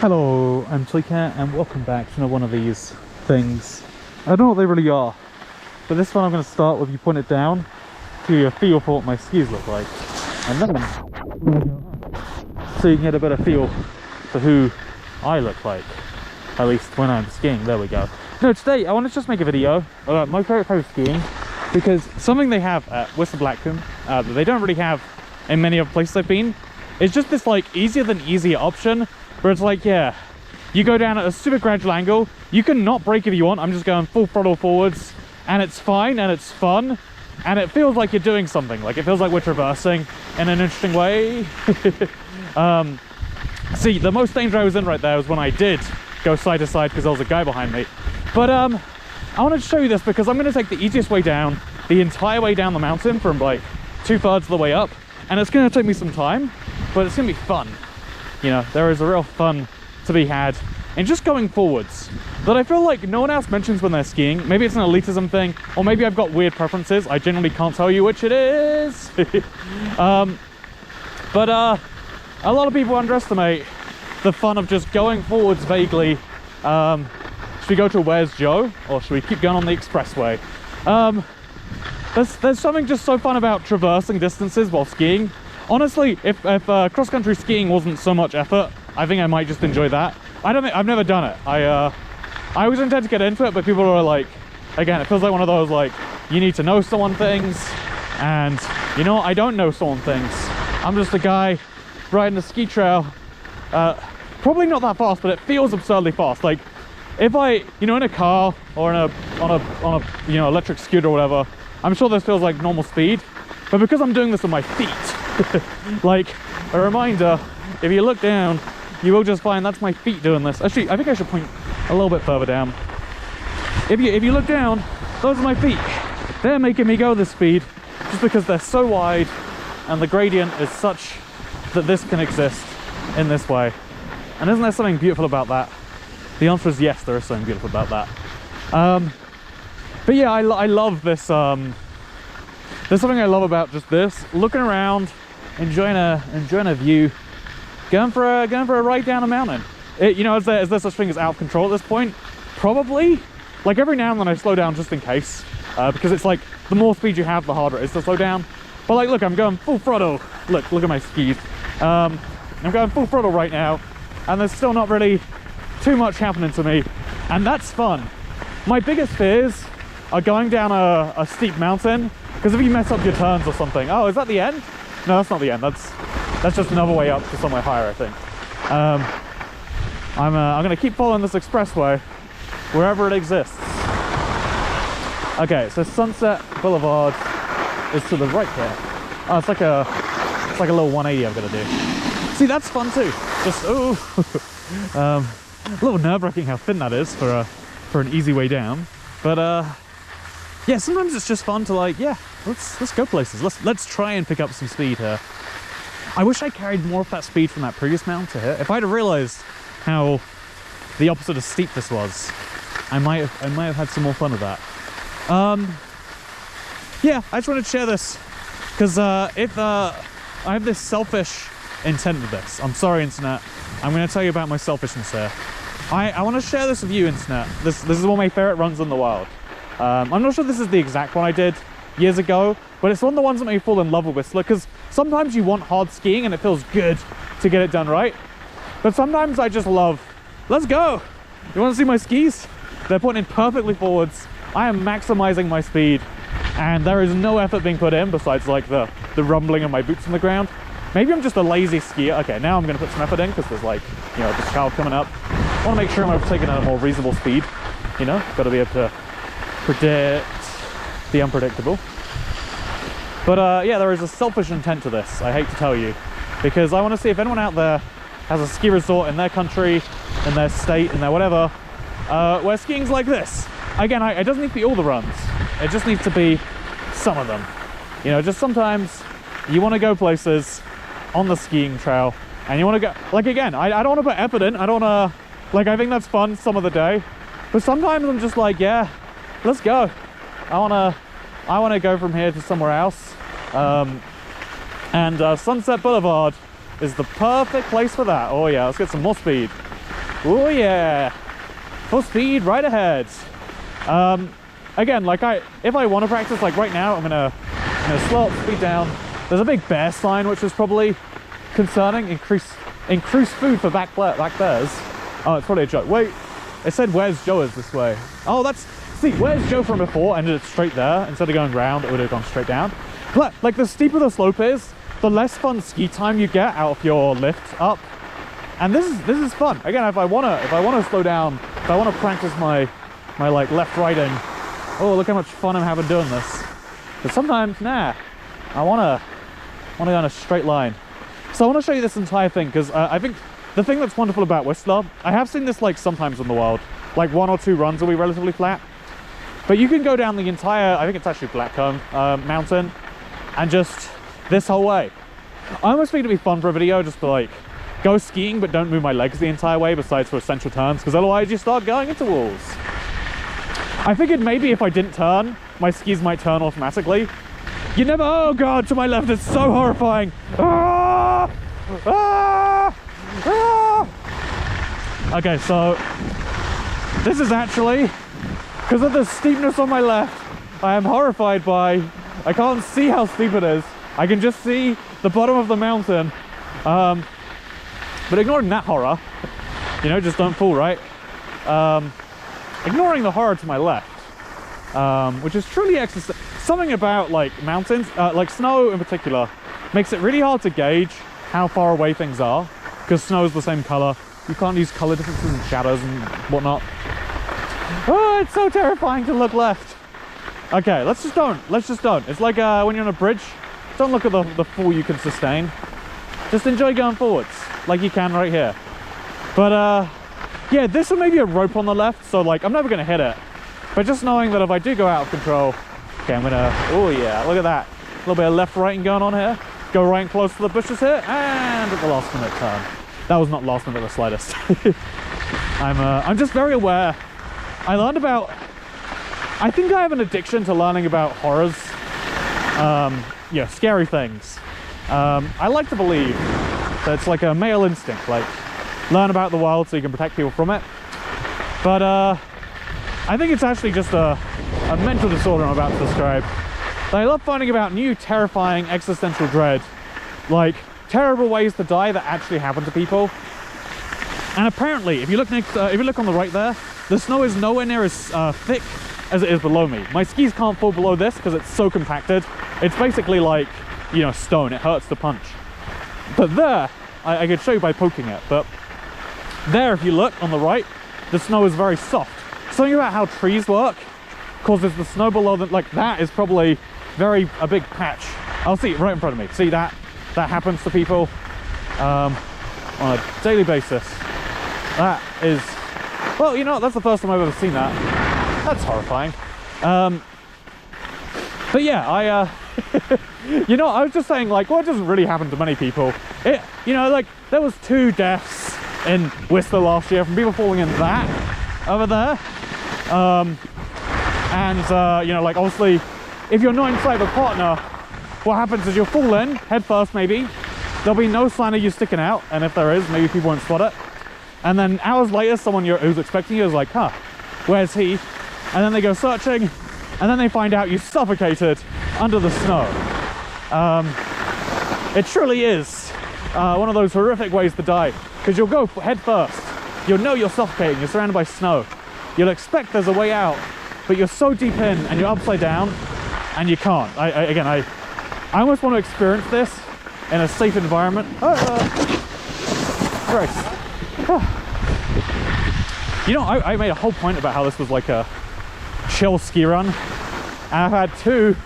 Hello, I'm Toycat and welcome back to another one of these things. I don't know what they really are, but this one I'm going to start with you point it down to get a feel for what my skis look like. And then so you can get a better feel for who I look like, at least when I'm skiing. There we go. No, today I want to just make a video about my favourite type of skiing, because something they have at Whistler Blackcomb that they don't really have in many other places I've been, is just this like easier than easier option. Where it's like, yeah, you go down at a super gradual angle, you can not brake if you want, I'm just going full throttle forwards, and it's fine, and it's fun, and it feels like you're doing something, like it feels like we're traversing in an interesting way. See, the most danger I was in right there was when I did go side to side because there was a guy behind me. But I wanted to show you this because I'm going to take the easiest way down, the entire way down the mountain from like 2/3 of the way up, and it's going to take me some time, but it's going to be fun. You know, there is a real fun to be had in just going forwards that I feel like no one else mentions when they're skiing. Maybe it's an elitism thing, or maybe I've got weird preferences. I genuinely can't tell you which it is. But a lot of people underestimate the fun of just going forwards vaguely. Should we go to Where's Joe, or should we keep going on the expressway? There's something just so fun about traversing distances while skiing. Honestly, if cross-country skiing wasn't so much effort, I think I might just enjoy that. I've never done it. I always intend to get into it, but people are like, again, it feels like one of those like, you need to know someone things, and you know, I don't know someone things. I'm just a guy riding a ski trail, probably not that fast, but it feels absurdly fast. Like, if I, you know, in a car or on a you know, electric scooter or whatever, I'm sure this feels like normal speed, but because I'm doing this with my feet, like a reminder, if you look down, you will just find that's my feet doing this. Actually, I think I should point a little bit further down. If you look down, those are my feet. They're making me go this speed just because they're so wide and the gradient is such that this can exist in this way. And isn't there something beautiful about that? The answer is yes, there is something beautiful about that. But yeah, I love this. There's something I love about just this, looking around, enjoying a view, going for a ride down a mountain. You know, is there such thing as out of control at this point? Probably. Like every now and then I slow down just in case, because it's like the more speed you have, the harder it is to slow down. But like, look, I'm going full throttle. Look at my skis. I'm going full throttle right now, and there's still not really too much happening to me, and that's fun. My biggest fears are going down a steep mountain, because if you mess up your turns or something. Oh, is that the end? No, that's not the end. That's just another way up to somewhere higher, I think. I'm going to keep following this expressway wherever it exists. Okay, so Sunset Boulevard is to the right here. Oh, it's like a little 180 I've got to do. See, that's fun too. Just a little nerve-wracking how thin that is for an easy way down. But yeah, sometimes it's just fun to like, yeah, let's go places. Let's try and pick up some speed here. I wish I carried more of that speed from that previous mountain to here. If I'd have realized how the opposite of steep this was, I might have had some more fun with that. Yeah, I just wanted to share this because if I have this selfish intent with this. I'm sorry, internet. I'm going to tell you about my selfishness here. I want to share this with you, internet. This is one of my favorite runs in the world. I'm not sure this is the exact one I did years ago, but it's one of the ones that made me fall in love with Whistler, because sometimes you want hard skiing and it feels good to get it done right. But sometimes I just love, let's go. You want to see my skis? They're pointing perfectly forwards. I am maximizing my speed, and there is no effort being put in besides like the rumbling of my boots on the ground. Maybe I'm just a lazy skier. Okay, now I'm going to put some effort in because there's like, you know, this child coming up. I want to make sure I'm taking at a more reasonable speed. You know, got to be able to predict the unpredictable. But yeah, there is a selfish intent to this, I hate to tell you, because I want to see if anyone out there has a ski resort in their country, in their state, in their whatever, where skiing's like this. Again, it doesn't need to be all the runs, it just needs to be some of them. You know, just sometimes you want to go places on the skiing trail, and you want to go, like again, I don't want to put effort in, I don't want to, like I think that's fun some of the day, but sometimes I'm just like, yeah, let's go. I want to go from here to somewhere else. And Sunset Boulevard is the perfect place for that. Oh yeah, let's get some more speed. Oh yeah, full speed right ahead. Again, like if I want to practice, like right now, I'm gonna slow up, speed down. There's a big bear sign, which is probably concerning. Increase food for black bears. Oh, it's probably a joke. Wait, it said where's Joe is this way. Oh, see, where's Joe from before ended it straight there. Instead of going round, it would have gone straight down. But like the steeper the slope is, the less fun ski time you get out of your lift up. And this is fun. Again, if I wanna slow down, if I wanna practice my like left righting, oh look how much fun I'm having doing this. But sometimes, nah, I wanna go in a straight line. So I want to show you this entire thing because I think the thing that's wonderful about Whistler, I have seen this like sometimes in the world, like 1 or 2 runs will be relatively flat, but you can go down the entire, I think it's actually Blackcomb mountain, and just this whole way. I almost think it'd be fun for a video just to like go skiing but don't move my legs the entire way besides for essential turns, because otherwise you start going into walls. I figured maybe if I didn't turn, my skis might turn automatically. You never, oh god, to my left, it's so horrifying. Ah! Ah! Ah! Okay, so this is actually, because of the steepness on my left, I am horrified by, I can't see how steep it is. I can just see the bottom of the mountain. But ignoring that horror, you know, just don't fool, right? Ignoring the horror to my left, which is truly exercise. Something about like mountains, like snow in particular, makes it really hard to gauge how far away things are, because snow is the same color. You can't use color differences and shadows and whatnot. Oh, it's so terrifying to look left. Okay, let's just don't. It's like when you're on a bridge, don't look at the fall you can sustain. Just enjoy going forwards, like you can right here. But yeah, this one may be a rope on the left, so like I'm never gonna hit it. But just knowing that if I do go out of control, okay, I'm gonna, oh yeah, look at that. A little bit of left righting going on here. Go right and close to the bushes here, and at the last minute turn. That was not last minute the slightest. I'm just very aware. I learned about, I think I have an addiction to learning about horrors. Yeah, scary things. I like to believe that it's like a male instinct, like learn about the world so you can protect people from it. But I think it's actually just a mental disorder I'm about to describe. I love finding about new terrifying existential dread, like terrible ways to die that actually happen to people. And apparently, if you look on the right there, the snow is nowhere near as thick as it is below me. My skis can't fall below this because it's so compacted. It's basically like, you know, stone. It hurts to punch. But there, I could show you by poking it, but there, if you look on the right, the snow is very soft. Something about how trees work causes the snow below them, like that is probably a big patch. I'll see it right in front of me. See that? That happens to people on a daily basis. That is, well, you know, that's the first time I've ever seen that. That's horrifying. But yeah, you know, I was just saying, like, well, it doesn't really happen to many people. You know, like, there was 2 deaths in Whistler last year from people falling in that over there. You know, like, obviously, if you're not inside the partner, what happens is you'll fall in, head first maybe, there'll be no sign of you sticking out, and if there is, maybe people won't spot it. And then hours later, someone who's expecting you is like, huh, where's he? And then they go searching, and then they find out you suffocated under the snow. It truly is one of those horrific ways to die, because you'll go head first, you'll know you're suffocating, you're surrounded by snow, you'll expect there's a way out, but you're so deep in and you're upside down and you can't. I almost want to experience this in a safe environment. Christ. You know, I made a whole point about how this was like a chill ski run, and I've had two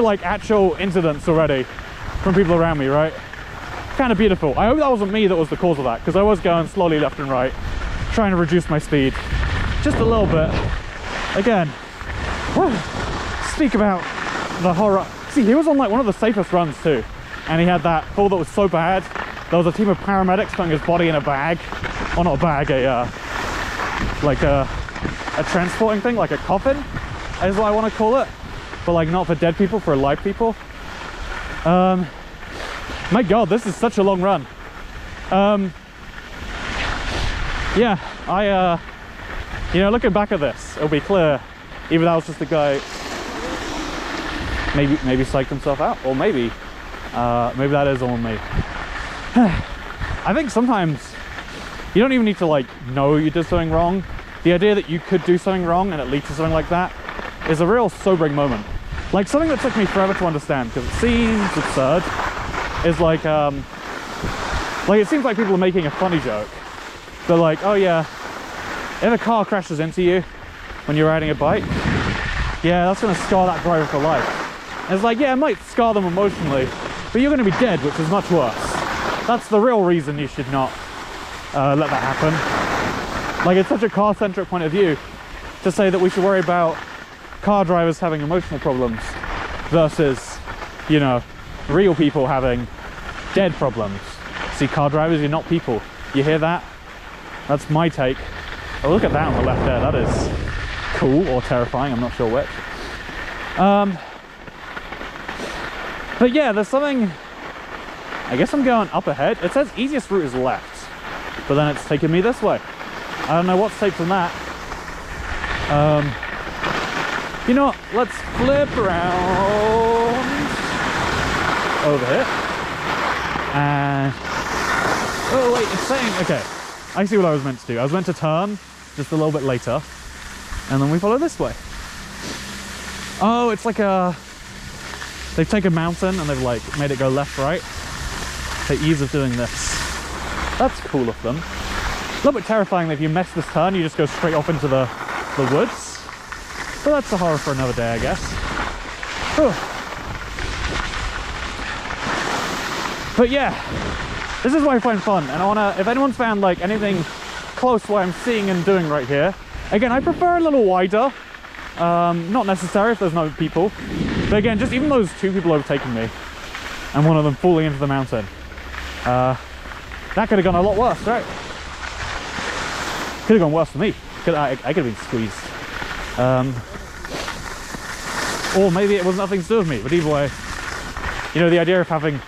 like actual incidents already from people around me, right? Kind of beautiful. I hope that wasn't me that was the cause of that, because I was going slowly left and right, trying to reduce my speed just a little bit. Again, speak about the horror. See, he was on like one of the safest runs too, and he had that fall that was so bad. There was a team of paramedics putting his body in a bag, or not a bag, like a transporting thing, like a coffin is what I want to call it, but like not for dead people, for alive people. My god, this is such a long run. yeah, you know, looking back at this, it'll be clear either that was just a guy maybe psyched himself out, or maybe that is all me. I think sometimes you don't even need to like know you did something wrong. The idea that you could do something wrong and it leads to something like that is a real sobering moment. Like something that took me forever to understand, because it seems absurd, is like it seems like people are making a funny joke. They're like, oh yeah, if a car crashes into you when you're riding a bike, yeah, that's gonna scar that driver for life. And it's like, yeah, it might scar them emotionally, but you're gonna be dead, which is much worse. That's the real reason you should not let that happen. Like, it's such a car-centric point of view to say that we should worry about car drivers having emotional problems versus, you know, real people having dead problems. See, car drivers, you're not people. You hear that? That's my take. Oh, look at that on the left there. That is cool or terrifying. I'm not sure which. But yeah, there's something... I guess I'm going up ahead. It says easiest route is left, but then it's taking me this way. I don't know what's take from that. You know what? Let's flip around over here. And oh wait, it's saying, okay, I see what I was meant to do. I was meant to turn just a little bit later, and then we follow this way. Oh, it's like they've taken a mountain and they've like made it go left, right. The ease of doing this. That's cool of them. A little bit terrifying that if you miss this turn, you just go straight off into the woods. But that's a horror for another day, I guess. Whew. But yeah, this is what I find fun, and I wanna, if anyone's found like anything close to what I'm seeing and doing right here, again, I prefer a little wider. Not necessary if there's no people. But again, just even those two people overtaking me, and one of them falling into the mountain. That could have gone a lot worse, right? Could have gone worse for me. I could have been squeezed. Or maybe it was nothing to do with me, but either way, you know, the idea of having...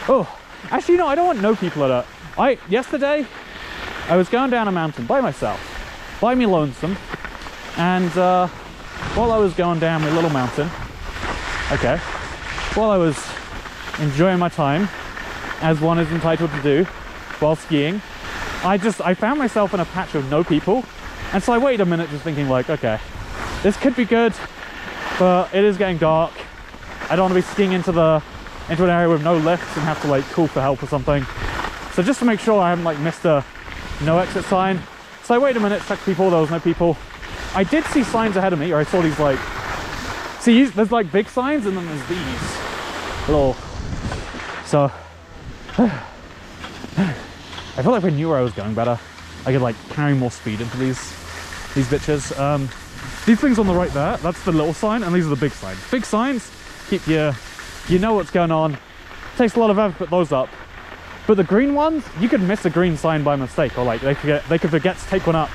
Oh, actually, no, I don't want no people at it. Yesterday, I was going down a mountain by myself, by me lonesome, and while I was going down my little mountain, okay, while I was enjoying my time, as one is entitled to do while skiing, I found myself in a patch of no people, and so I waited a minute just thinking like, okay, this could be good, but it is getting dark. I don't want to be skiing into an area with no lifts and have to like call for help or something. So just to make sure I haven't like missed a no exit sign, so I waited a minute, checked people, there was no people. I did see signs ahead of me, or I saw these like, see, there's like big signs and then there's these little, so I felt like if I knew where I was going better, I could like carry more speed into these bitches. These things on the right there, that's the little sign, and these are the big signs. Big signs keep you know what's going on. Takes a lot of effort to put those up. But the green ones, you could miss a green sign by mistake, or like they could forget to take one up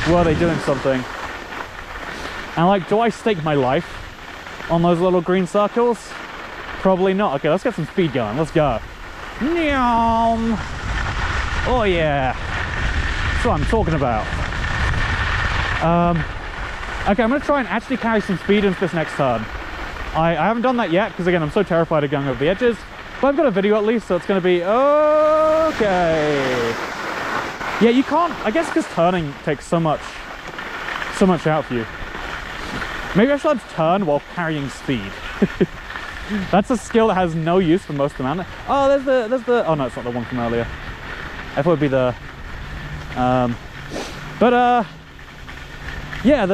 were they doing something. And like, do I stake my life on those little green circles? Probably not. Okay, let's get some speed going. Let's go. Nyam. Oh yeah, that's what I'm talking about. Okay, I'm gonna try and actually carry some speed into this next turn. I haven't done that yet because again, I'm so terrified of going over the edges, but I've got a video at least, so it's gonna be okay. Yeah, you can't, I guess because turning takes so much out for you. Maybe I should turn while carrying speed. That's a skill that has no use for most of the mountain. Oh, there's the, oh no, it's not the one from earlier. I thought it'd be the, yeah,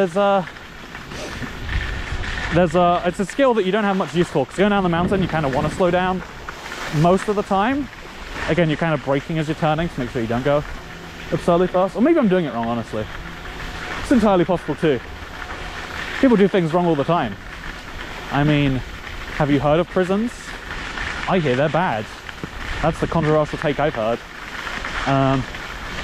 it's a skill that you don't have much use for, because going down the mountain, you kind of want to slow down most of the time. Again, you're kind of braking as you're turning to make sure you don't go absurdly fast. Or maybe I'm doing it wrong, honestly. It's entirely possible too. People do things wrong all the time. I mean, have you heard of prisons? I hear they're bad. That's the controversial take I've heard.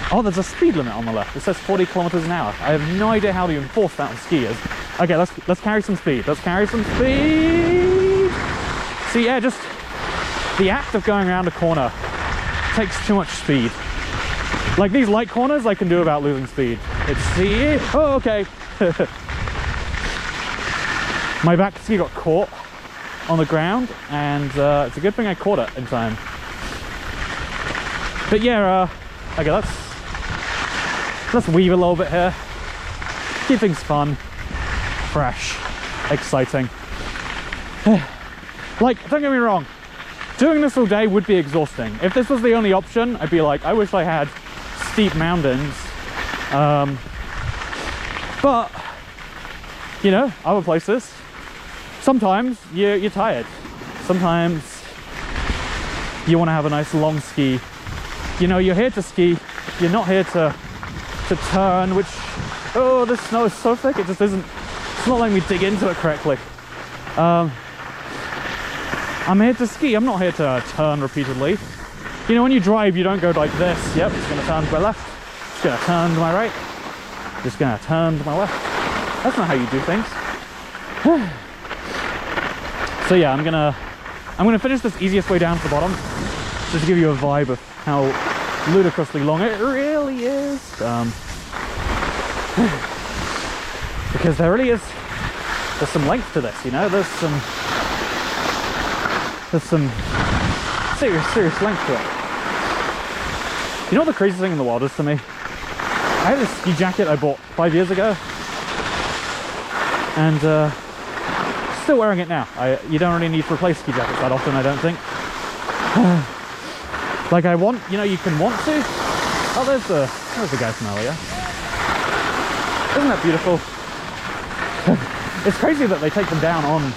Oh, there's a speed limit on the left. It says 40 kilometers an hour. I have no idea how to enforce that on skiers. Okay, let's carry some speed. Let's carry some speed. See, yeah, just the act of going around a corner takes too much speed. Like these light corners I can do without losing speed. It's see. Oh, okay. My back ski got caught on the ground, and it's a good thing I caught it in time. But yeah, okay, let's weave a little bit here. Keep things fun, fresh, exciting. Like, don't get me wrong, doing this all day would be exhausting. If this was the only option, I'd be like, I wish I had steep mountains. But, you know, other places, sometimes you're tired. Sometimes you want to have a nice long ski. You know, you're here to ski, you're not here to turn, which, oh, this snow is so thick, it just isn't, it's not letting me dig into it correctly. I'm here to ski, I'm not here to turn repeatedly. You know, when you drive, you don't go like this. Yep, it's gonna turn to my left, it's gonna turn to my right, just gonna turn to my left. That's not how you do things. So yeah, I'm gonna finish this easiest way down to the bottom, just to give you a vibe of how ludicrously long it really is. Because there's some length to this, you know, there's some serious length to it. You know what the craziest thing in the world is to me? I had this ski jacket I bought 5 years ago, and still wearing it now. You don't really need to replace ski jackets that often, I don't think. Like I want, you know, you can want to. Oh, there's the guy from earlier. Isn't that beautiful? It's crazy that they take them down on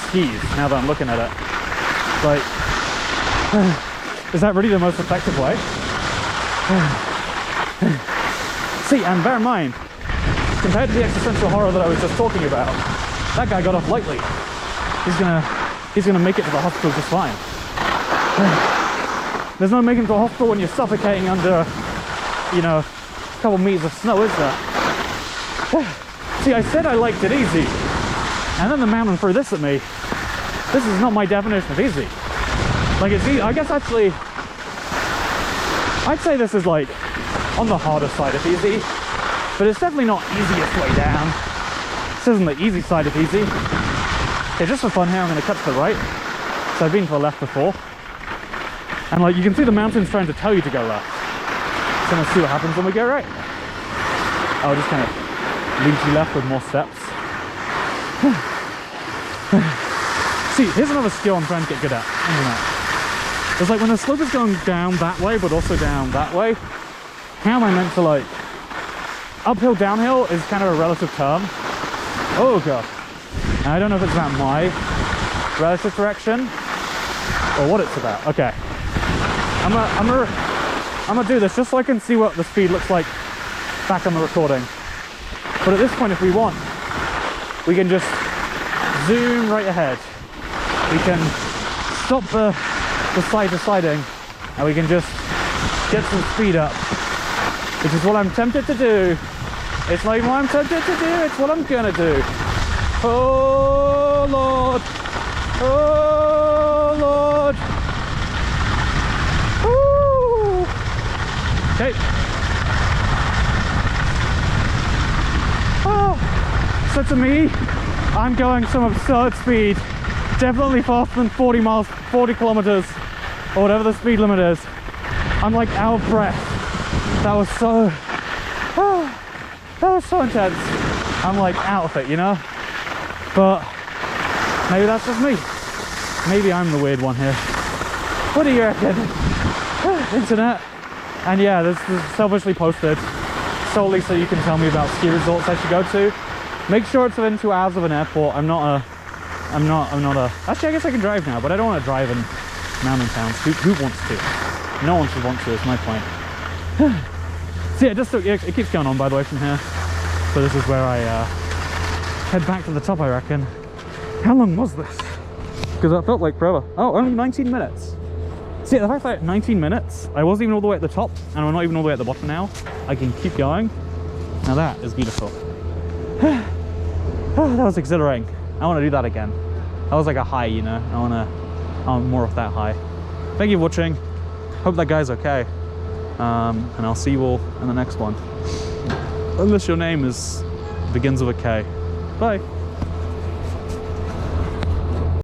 skis, now that I'm looking at it. Like, is that really the most effective way? See, and bear in mind, compared to the existential horror that I was just talking about, that guy got off lightly. He's gonna make it to the hospital just fine. There's no making it to a hospital when you're suffocating under, you know, a couple meters of snow, is there? See, I said I liked it easy, and then the mountain threw this at me. This is not my definition of easy. Like, it's easy. I guess actually, I'd say this is like on the harder side of easy, but it's definitely not easiest way down. This isn't the easy side of easy. Okay, just for fun here, I'm going to cut to the right. So I've been to the left before. And like, you can see the mountains trying to tell you to go left. So let's see what happens when we go right. I'll just kind of lead you left with more steps. See, here's another skill I'm trying to get good at. It's like when the slope is going down that way, but also down that way, how am I meant to, like, uphill, downhill is kind of a relative term. Oh god. And I don't know if it's about my relative direction or what it's about. Okay. I'm gonna do this just so I can see what the speed looks like back on the recording. But at this point, if we want, we can just zoom right ahead. We can stop the side-to-siding, and we can just get some speed up, which is what I'm tempted to do. It's not even what I'm tempted to do, it's what I'm gonna do. Oh Lord! Oh Lord! Woo! Okay. Oh, so to me, I'm going some absurd speed. Definitely faster than 40 kilometers, or whatever the speed limit is. I'm like out of breath. That was so intense. I'm like out of it, you know? But maybe that's just me. Maybe I'm the weird one here. What do you reckon? Internet. And yeah, this is selfishly posted solely so you can tell me about ski resorts I should go to. Make sure it's within 2 hours of an airport. I'm not a actually I guess I can drive now, but I don't want to drive in mountain towns. Who wants to? No one should want to, is my point. So yeah, it keeps going on, by the way, from here. So this is where I head back to the top, I reckon. How long was this? Because that felt like forever. Oh, only 19 minutes. See, the fact that 19 minutes, I wasn't even all the way at the top, and I'm not even all the way at the bottom now. I can keep going. Now that is beautiful. Oh, that was exhilarating. I want to do that again. That was like a high, you know. I want more of that high. Thank you for watching. Hope that guy's okay. and I'll see you all in the next one. Unless your name begins with a K. Bye.